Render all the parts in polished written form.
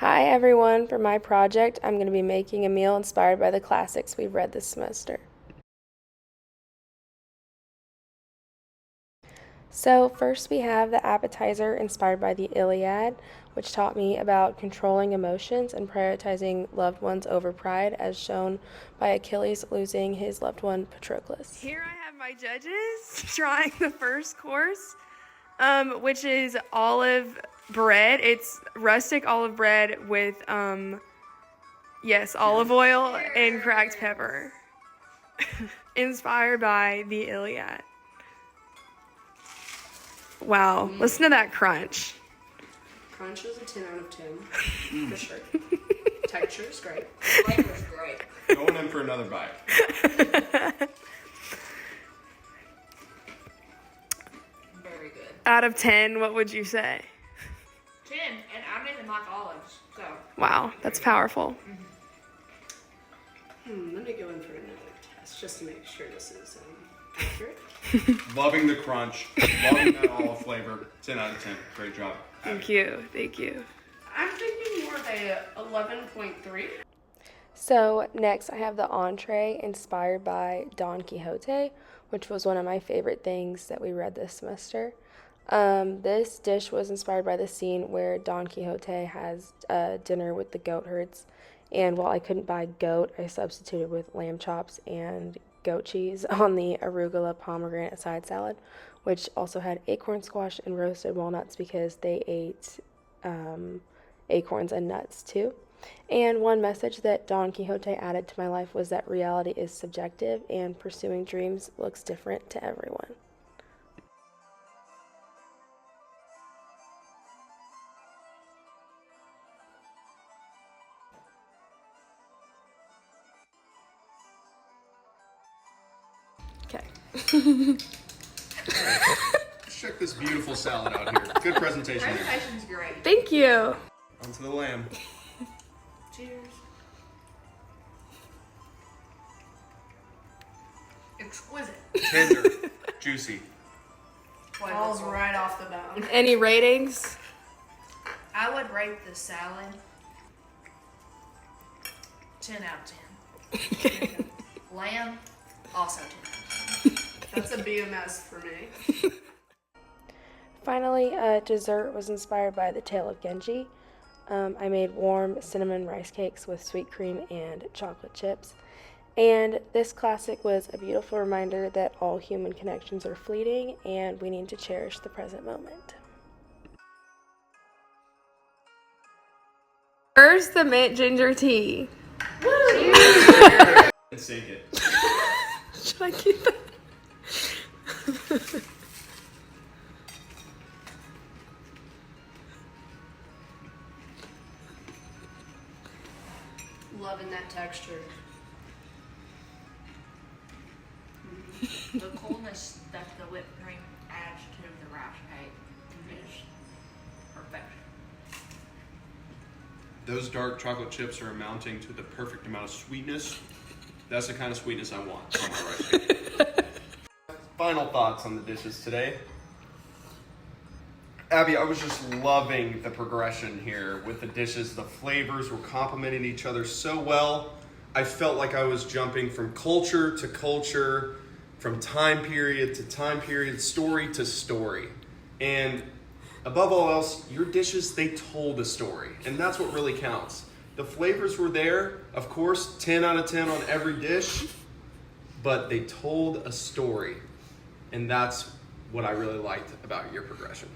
Hi everyone, for my project I'm going to be making a meal inspired by the classics we've read this semester. So first we have the appetizer inspired by the Iliad, which taught me about controlling emotions and prioritizing loved ones over pride, as shown by Achilles losing his loved one Patroclus. Here I have my judges trying the first course, which is olive bread. It's rustic olive bread with olive oil and cracked pepper. Inspired by the Iliad. Wow, listen to that crunch. Crunch is a 10 out of 10, for sure. Texture is great. Flavor is great. Going in for another bite. Very good. Out of 10, what would you say? 10, and I didn't like olives, so. Wow, that's powerful. Let me go in for another test, just to make sure this is accurate. Loving the crunch, loving that olive flavor. 10 out of 10. Great job. Thank you. I'm thinking more of a 11.3. So next I have the entree inspired by Don Quixote, which was one of my favorite things that we read this semester. This dish was inspired by the scene where Don Quixote has dinner with the goat herds, and while I couldn't buy goat, I substituted with lamb chops and goat cheese on the arugula pomegranate side salad, which also had acorn squash and roasted walnuts because they ate acorns and nuts too. And one message that Don Quixote added to my life was that reality is subjective and pursuing dreams looks different to everyone. Okay. Let's check this beautiful salad out here. Good presentation here. Presentation's great. Thank you. Onto the lamb. Cheers. Exquisite. Tender, juicy. Falls right off the bone. Any ratings? I would rate the salad 10 out of 10. Lamb, also 10 out of 10. That's a BMS for me. Finally, dessert was inspired by the Tale of Genji. I made warm cinnamon rice cakes with sweet cream and chocolate chips. And this classic was a beautiful reminder that all human connections are fleeting and we need to cherish the present moment. First, the mint ginger tea. And sink it. Should I keep that? Loving that texture. The coolness that the whipped cream adds to the rice cake is perfection. Those dark chocolate chips are amounting to the perfect amount of sweetness. That's the kind of sweetness I want on my rice cake. Final thoughts on the dishes today. Abby, I was just loving the progression here with the dishes. The flavors were complementing each other so well. I felt like I was jumping from culture to culture, from time period to time period, story to story. And above all else, your dishes, they told a story. And that's what really counts. The flavors were there, of course, 10 out of 10 on every dish, but they told a story. And that's what I really liked about your progression.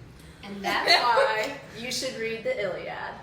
And that's why you should read the Iliad.